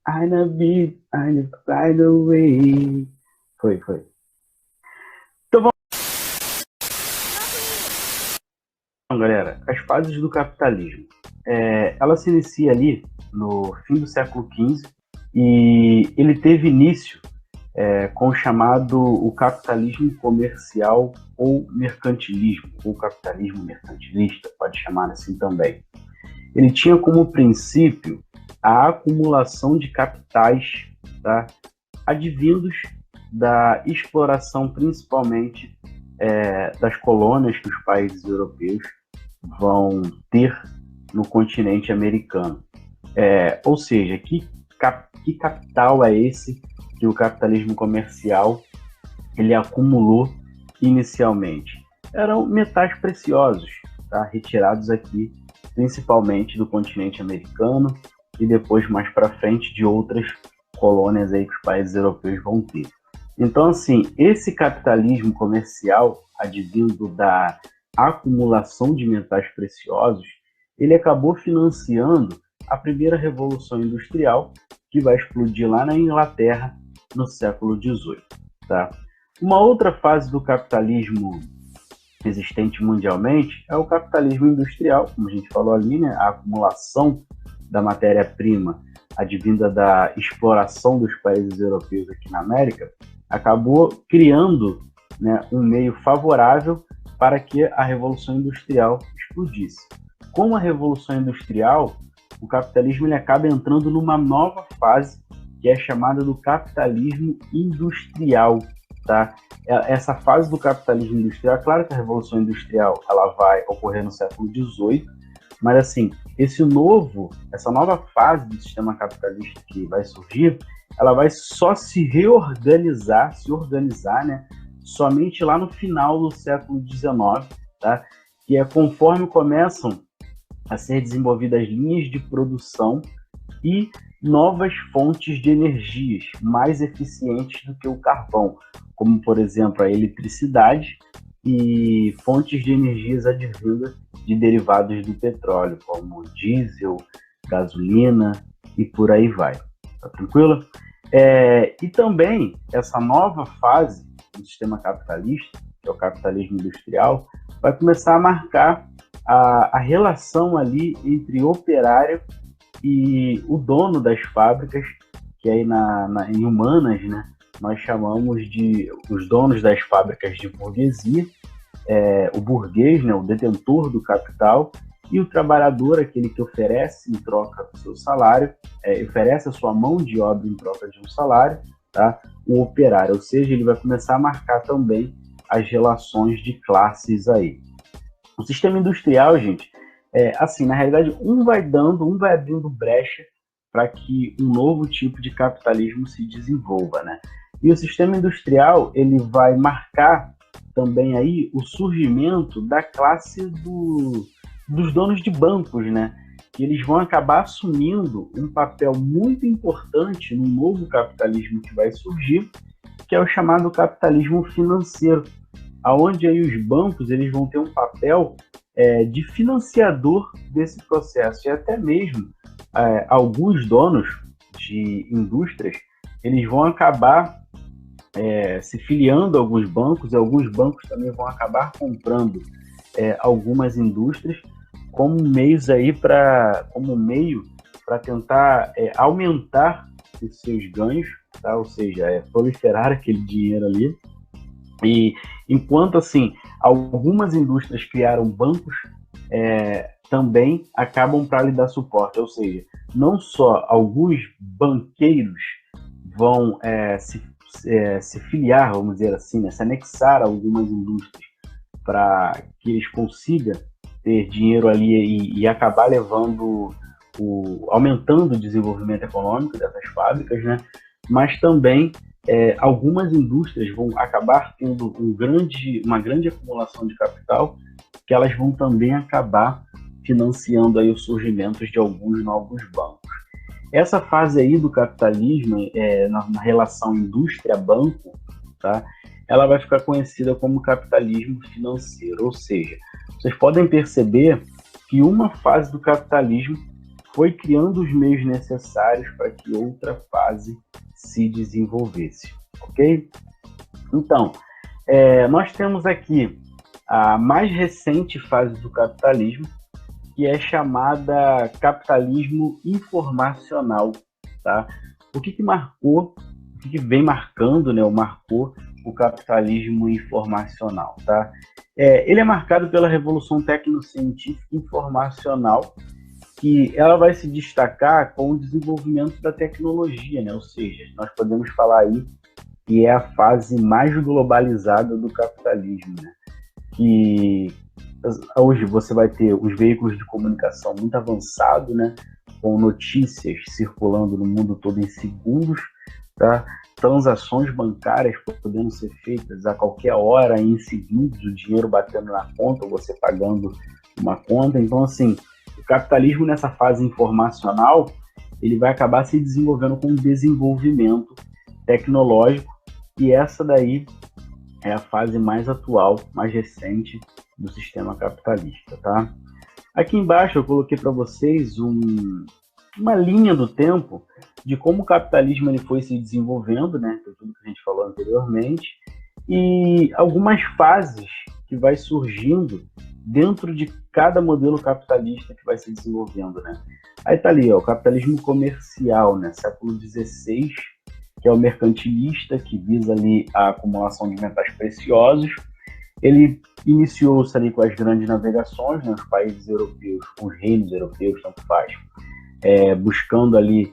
I know beat, I know by the way. Foi. Então vamos, galera. As fases do capitalismo. Ela se inicia ali no fim do século XV e ele teve início com o chamado o capitalismo comercial ou mercantilismo, ou capitalismo mercantilista, pode chamar assim também. Ele tinha como princípio a acumulação de capitais, tá, advindos da exploração principalmente das colônias que os países europeus vão ter no continente americano. Ou seja, que capital é esse que o capitalismo comercial ele acumulou inicialmente? Eram metais preciosos, tá, retirados aqui principalmente do continente americano e depois mais para frente de outras colônias aí que os países europeus vão ter. Então, assim, esse capitalismo comercial advindo da acumulação de metais preciosos, ele acabou financiando a primeira revolução industrial, que vai explodir lá na Inglaterra no século XVIII. Tá? Uma outra fase do capitalismo existente mundialmente é o capitalismo industrial, como a gente falou ali, né? A acumulação da matéria-prima advinda da exploração dos países europeus aqui na América, acabou criando, né, um meio favorável para que a Revolução Industrial explodisse. Com a Revolução Industrial, o capitalismo ele acaba entrando numa nova fase, que é chamada do capitalismo industrial. Tá? Essa fase do capitalismo industrial, claro que a Revolução Industrial ela vai ocorrer no século XVIII, mas assim, essa nova fase do sistema capitalista que vai surgir, ela vai só se organizar, né, somente lá no final do século XIX, tá? Que é conforme começam a ser desenvolvidas linhas de produção e novas fontes de energias mais eficientes do que o carvão, como, por exemplo, a eletricidade e fontes de energias advindas de derivados do petróleo, como diesel, gasolina e por aí vai. Tá tranquilo? E também essa nova fase do sistema capitalista, que é o capitalismo industrial, vai começar a marcar a relação ali entre operário e o dono das fábricas, que aí em humanas, né, nós chamamos de os donos das fábricas de burguesia, o burguês, né, o detentor do capital, e o trabalhador, aquele que oferece em troca do seu salário, oferece a sua mão de obra em troca de um salário, tá? O operário, ou seja, ele vai começar a marcar também as relações de classes aí. O sistema industrial, gente, assim, na realidade, um vai abrindo brecha para que um novo tipo de capitalismo se desenvolva, né? E o sistema industrial, ele vai marcar também aí o surgimento da classe dos donos de bancos, né? Que eles vão acabar assumindo um papel muito importante no novo capitalismo que vai surgir, que é o chamado capitalismo financeiro, aonde aí os bancos eles vão ter um papel de financiador desse processo, e até mesmo alguns donos de indústrias eles vão acabar se filiando a alguns bancos, e alguns bancos também vão acabar comprando algumas indústrias como meio para tentar aumentar os seus ganhos, tá? Ou seja, proliferar aquele dinheiro ali. E enquanto assim algumas indústrias criaram bancos, também acabam para lhe dar suporte, ou seja, não só alguns banqueiros vão se filiar, vamos dizer assim, né, se anexar a algumas indústrias para que eles consigam ter dinheiro ali e acabar aumentando o desenvolvimento econômico dessas fábricas, né? Mas também algumas indústrias vão acabar tendo uma grande acumulação de capital, que elas vão também acabar financiando aí os surgimentos de alguns novos bancos. Essa fase aí do capitalismo, na relação indústria-banco, tá? Ela vai ficar conhecida como capitalismo financeiro, ou seja, vocês podem perceber que uma fase do capitalismo foi criando os meios necessários para que outra fase se desenvolvesse, ok? Então, nós temos aqui a mais recente fase do capitalismo, que é chamada capitalismo informacional, tá? O que marcou, o que vem marcando, né, ou marcou o capitalismo informacional, tá? Ele é marcado pela revolução tecnocientífica informacional, que ela vai se destacar com o desenvolvimento da tecnologia, né? Ou seja, nós podemos falar aí que é a fase mais globalizada do capitalismo, né? Que hoje você vai ter os veículos de comunicação muito avançados, né? Com notícias circulando no mundo todo em segundos, tá? Transações bancárias podendo ser feitas a qualquer hora, em segundos, o dinheiro batendo na conta, você pagando uma conta. Então, assim, o capitalismo nessa fase informacional, ele vai acabar se desenvolvendo com um desenvolvimento tecnológico, e essa daí é a fase mais atual, mais recente do sistema capitalista, tá? Aqui embaixo eu coloquei para vocês uma linha do tempo de como o capitalismo ele foi se desenvolvendo, né? Tudo que a gente falou anteriormente, e algumas fases que vai surgindo dentro de cada modelo capitalista que vai se desenvolvendo, né? Aí tá ali, ó, o capitalismo comercial, né? Século XVI, que é o mercantilista, que visa ali a acumulação de metais preciosos. Ele iniciou-se ali com as grandes navegações, né? Os países europeus, os reinos europeus, tanto faz, buscando ali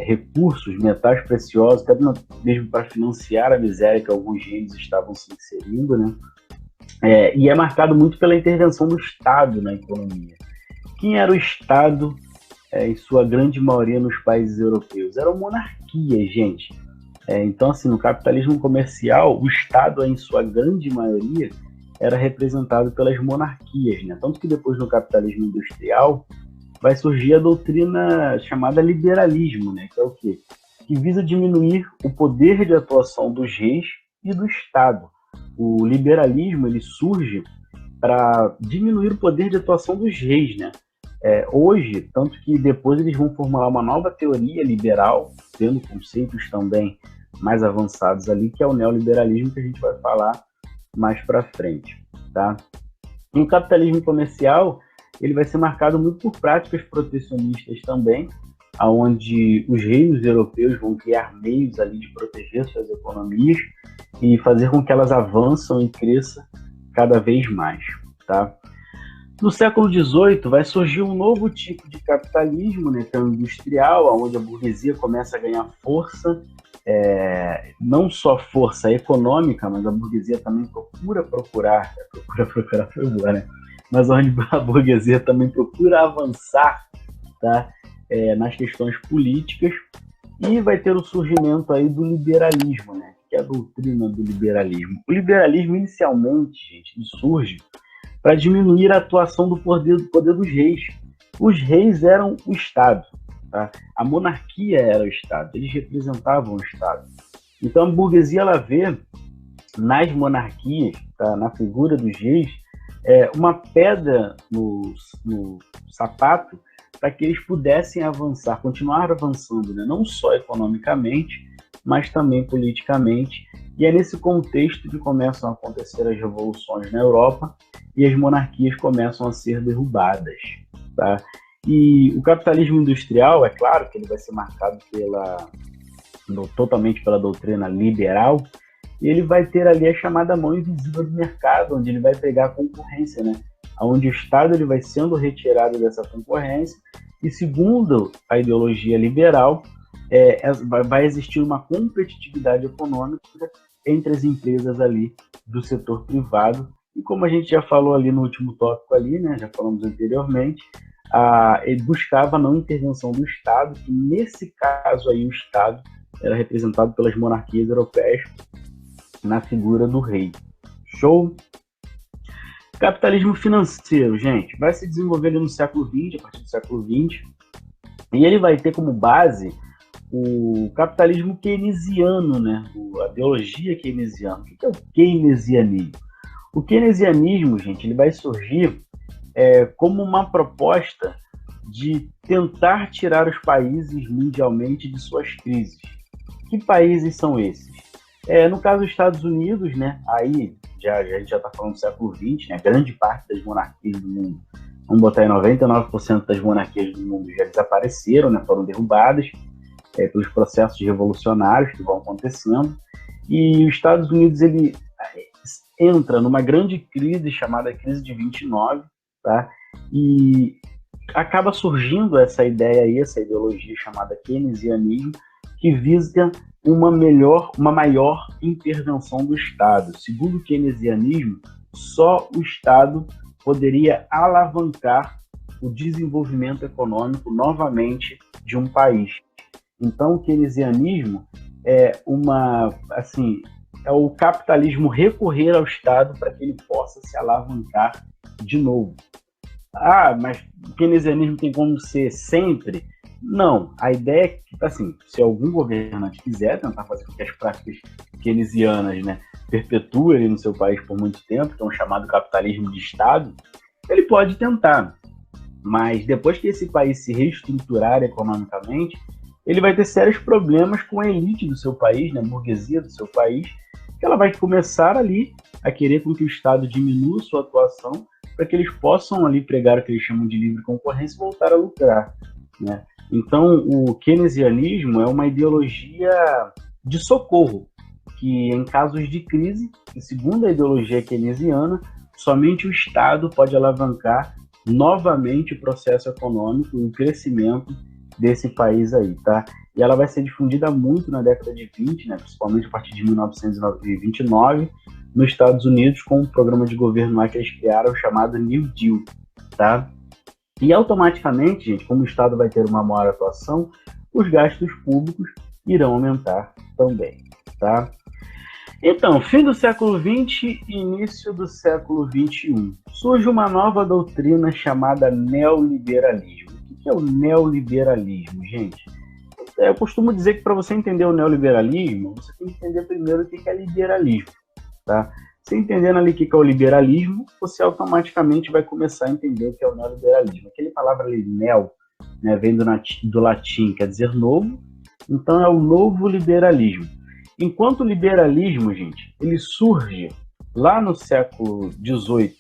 recursos, metais preciosos, até mesmo para financiar a miséria que alguns reinos estavam se inserindo, né? E é marcado muito pela intervenção do Estado na economia. Quem era o Estado, em sua grande maioria, nos países europeus? Eram monarquias, gente. Então, assim, no capitalismo comercial, o Estado, em sua grande maioria, era representado pelas monarquias, né? Tanto que depois, no capitalismo industrial, vai surgir a doutrina chamada liberalismo, né? Que é o quê? Que visa diminuir o poder de atuação dos reis e do Estado. O liberalismo ele surge para diminuir o poder de atuação dos reis, né? Hoje, tanto que depois eles vão formular uma nova teoria liberal, tendo conceitos também mais avançados ali, que é o neoliberalismo, que a gente vai falar mais para frente, tá? E o capitalismo comercial ele vai ser marcado muito por práticas protecionistas também, onde os reinos europeus vão criar meios ali de proteger suas economias e fazer com que elas avancem e cresçam cada vez mais, tá? No século XVIII vai surgir um novo tipo de capitalismo, né, que é o industrial, onde a burguesia começa a ganhar força, não só força econômica, mas a burguesia também procurar foi boa, né? Mas onde a burguesia também procura avançar, tá? Nas questões políticas, e vai ter o surgimento aí do liberalismo, né? Que é a doutrina do liberalismo. O liberalismo, inicialmente, gente, surge para diminuir a atuação do poder dos reis. Os reis eram o Estado, tá? A monarquia era o Estado, eles representavam o Estado. Então a burguesia ela vê nas monarquias, tá? Na figura dos reis, uma pedra no sapato para que eles pudessem avançar, continuar avançando, né? Não só economicamente, mas também politicamente. E é nesse contexto que começam a acontecer as revoluções na Europa e as monarquias começam a ser derrubadas, tá? E o capitalismo industrial, é claro que ele vai ser marcado totalmente pela doutrina liberal, e ele vai ter ali a chamada mão invisível do mercado, onde ele vai pegar a concorrência, né? Onde o Estado ele vai sendo retirado dessa concorrência, e segundo a ideologia liberal, vai existir uma competitividade econômica entre as empresas ali do setor privado, e como a gente já falou ali no último tópico ali, né, já falamos anteriormente, ele buscava a não intervenção do Estado, que nesse caso aí o Estado era representado pelas monarquias europeias na figura do rei. Show? Capitalismo financeiro, gente, vai se desenvolver ali no século XX, a partir do século XX, e ele vai ter como base o capitalismo keynesiano, né? A ideologia keynesiana. O que é o keynesianismo? O keynesianismo, gente, ele vai surgir como uma proposta de tentar tirar os países mundialmente de suas crises. Que países são esses? No caso dos Estados Unidos, né, aí a gente já está falando do século XX, né, grande parte das monarquias do mundo, vamos botar aí 99% das monarquias do mundo já desapareceram, né, foram derrubadas pelos processos revolucionários que vão acontecendo, e os Estados Unidos ele entra numa grande crise chamada crise de 29, tá? E acaba surgindo essa ideia aí, essa ideologia chamada keynesianismo, que visa uma maior intervenção do Estado. Segundo o keynesianismo, só o Estado poderia alavancar o desenvolvimento econômico novamente de um país. Então, o keynesianismo é o capitalismo recorrer ao Estado para que ele possa se alavancar de novo. Mas o keynesianismo tem como ser sempre? Não, a ideia é que, assim, se algum governante quiser tentar fazer com que as práticas keynesianas, né, perpetuem ele no seu país por muito tempo, que é um chamado capitalismo de Estado, ele pode tentar, mas depois que esse país se reestruturar economicamente, ele vai ter sérios problemas com a elite do seu país, né, a burguesia do seu país, que ela vai começar ali a querer com que o Estado diminua sua atuação para que eles possam ali pregar o que eles chamam de livre concorrência e voltar a lucrar, né? Então, o keynesianismo é uma ideologia de socorro, que em casos de crise, e segundo a ideologia keynesiana, somente o Estado pode alavancar novamente o processo econômico e o crescimento desse país aí, tá? E ela vai ser difundida muito na década de 20, né, principalmente a partir de 1929, nos Estados Unidos, com um programa de governo lá que eles criaram, chamado New Deal, tá? E automaticamente, gente, como o Estado vai ter uma maior atuação, os gastos públicos irão aumentar também, tá? Então, fim do século XX e início do século XXI. Surge uma nova doutrina chamada neoliberalismo. O que é o neoliberalismo, gente? Eu costumo dizer que para você entender o neoliberalismo, você tem que entender primeiro o que é liberalismo, tá? Você entendendo ali o que é o liberalismo, você automaticamente vai começar a entender o que é o neoliberalismo. Aquela palavra ali, neo, né, vem do latim, quer dizer novo, então é o novo liberalismo. Enquanto o liberalismo, gente, ele surge lá no século XVIII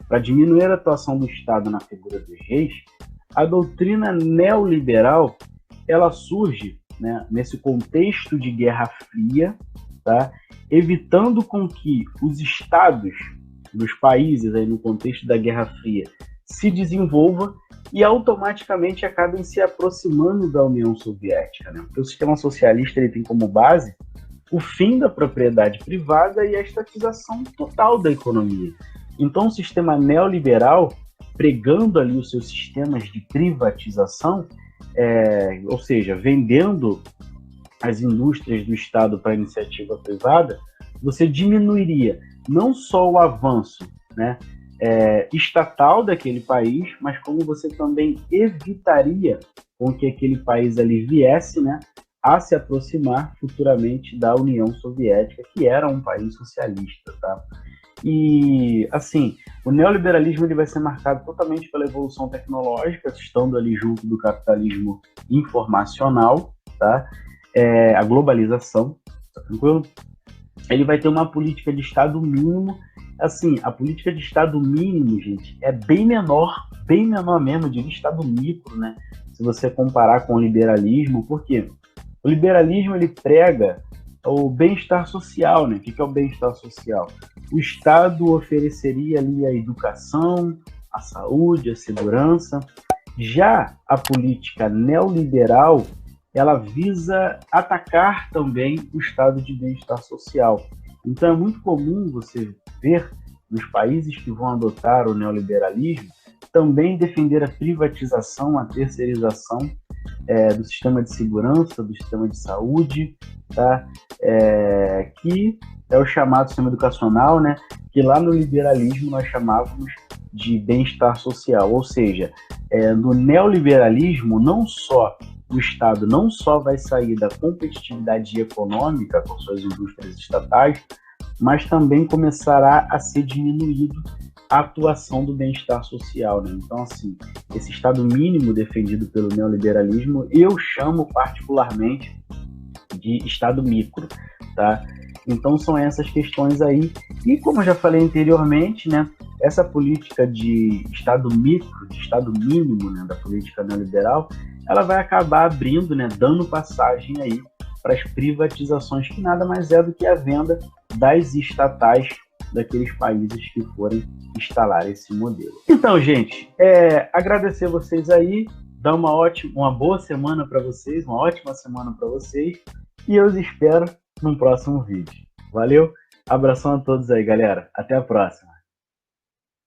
para diminuir a atuação do Estado na figura dos reis, a doutrina neoliberal, ela surge, né, nesse contexto de Guerra Fria, tá? Evitando com que os estados dos países, aí no contexto da Guerra Fria, se desenvolvam e automaticamente acabem se aproximando da União Soviética, né? Porque o sistema socialista ele tem como base o fim da propriedade privada e a estatização total da economia. Então, o sistema neoliberal, pregando ali os seus sistemas de privatização, ou seja, vendendo as indústrias do Estado para a iniciativa privada, você diminuiria não só o avanço, né, estatal daquele país, mas como você também evitaria com que aquele país ali viesse, né, a se aproximar futuramente da União Soviética, que era um país socialista, tá? E, assim, o neoliberalismo ele vai ser marcado totalmente pela evolução tecnológica, estando ali junto do capitalismo informacional, tá? A globalização, tá tranquilo? Ele vai ter uma política de Estado mínimo. Assim, a política de Estado mínimo, gente, é bem menor mesmo, de Estado micro, né? Se você comparar com o liberalismo, por quê? O liberalismo, ele prega o bem-estar social, né? O que é o bem-estar social? O Estado ofereceria ali a educação, a saúde, a segurança. Já a política neoliberal, ela visa atacar também o estado de bem-estar social. Então é muito comum você ver nos países que vão adotar o neoliberalismo também defender a privatização, a terceirização do sistema de segurança, do sistema de saúde, tá? Que é o chamado sistema educacional, né? Que lá no liberalismo nós chamávamos de bem-estar social. Ou seja, no neoliberalismo, não só o Estado não só vai sair da competitividade econômica com suas indústrias estatais, mas também começará a ser diminuído a atuação do bem-estar social, né? Então, assim, esse estado mínimo defendido pelo neoliberalismo, eu chamo particularmente de estado micro, tá? Então são essas questões aí, e como eu já falei anteriormente, né, essa política de estado micro, de estado mínimo, né, da política neoliberal, ela vai acabar abrindo, né, dando passagem aí para as privatizações, que nada mais é do que a venda das estatais daqueles países que forem instalar esse modelo. Então, gente, agradecer vocês aí, dar uma boa semana para vocês, uma ótima semana para vocês, e eu os espero num próximo vídeo. Valeu, abração a todos aí, galera. Até a próxima.